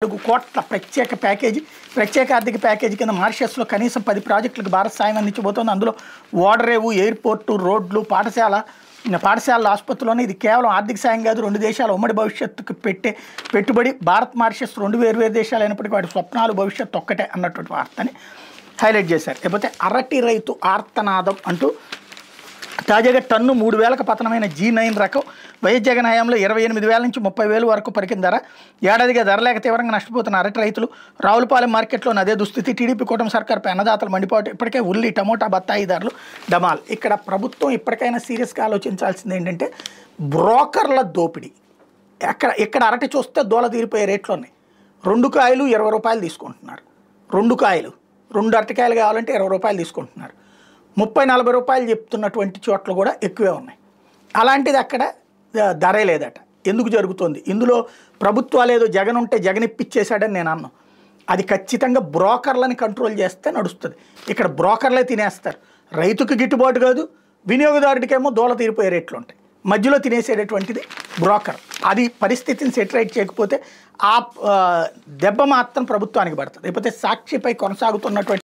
కోట్ల ప్రత్యేక ఆర్థిక ప్యాకేజీ కింద మారిషస్లో కనీసం 10 ప్రాజెక్టులకు భారత్ సాయం అందించబోతోంది. అందులో ఓడరేవు, ఎయిర్పోర్టు, రోడ్లు, పాఠశాలల ఆసుపత్రుల్లోనే. ఇది కేవలం ఆర్థిక సాయం కాదు, రెండు దేశాల ఉమ్మడి భవిష్యత్తుకు పెట్టే పెట్టుబడి. భారత్, మారిషస్ రెండు వేరు దేశాలు అయినప్పటికీ వాటి స్వప్నాలు, భవిష్యత్తు ఒక్కటే అన్నటువంటి వార్తని హైలైట్ చేశారు. లేకపోతే అరటి రైతు ఆర్తనాదం అంటూ తాజాగా టన్ను 3,000కు పతనమైన G9 రకం. వైఎస్ జగన్ హయాంలో 28,000 నుంచి 30,000 వరకు పలికిన ధర. ఏడాదిగా ధర లేక తీవ్రంగా నష్టపోతున్న అరటి రైతులు. రావులపాలెం మార్కెట్లోని అదే దుస్థితి. టీడీపీ కూటమి సర్కార్పై అన్నదాతలు మండిపోవటం. ఇప్పటికే ఉల్లి, టమోటా, బత్తాయి ధరలు డమాల్. ఇక్కడ ప్రభుత్వం ఇప్పటికైనా సీరియస్గా ఆలోచించాల్సింది ఏంటంటే బ్రోకర్ల దోపిడీ. ఇక్కడ అరటి చూస్తే దోల తీరిపోయే రేట్లు ఉన్నాయి. 2 కాయలు 20 రూపాయలు తీసుకుంటున్నారు. 2 అరటికాయలు కావాలంటే 20 రూపాయలు తీసుకుంటున్నారు. 30-40 రూపాయలు చెప్తున్నటువంటి చోట్ల కూడా ఎక్కువే ఉన్నాయి. అలాంటిది అక్కడ ధరే లేదట. ఎందుకు జరుగుతుంది? ఇందులో ప్రభుత్వాలు ఏదో జగన్ ఉంటే జగన్ ఇప్పించేశాడని నేను అన్నాను. అది ఖచ్చితంగా బ్రోకర్లని కంట్రోల్ చేస్తే నడుస్తుంది. ఇక్కడ బ్రోకర్లే తినేస్తారు. రైతుకు గిట్టుబాటు కాదు, వినియోగదారుడికేమో దోల తీరిపోయే రేట్లు ఉంటాయి. మధ్యలో తినేసేటటువంటిది బ్రోకర్. అది పరిస్థితిని సెటిలైట్ చేయకపోతే ఆ దెబ్బ మాత్రం ప్రభుత్వానికి పడుతుంది. లేకపోతే సాక్షిపై కొనసాగుతున్నటువంటి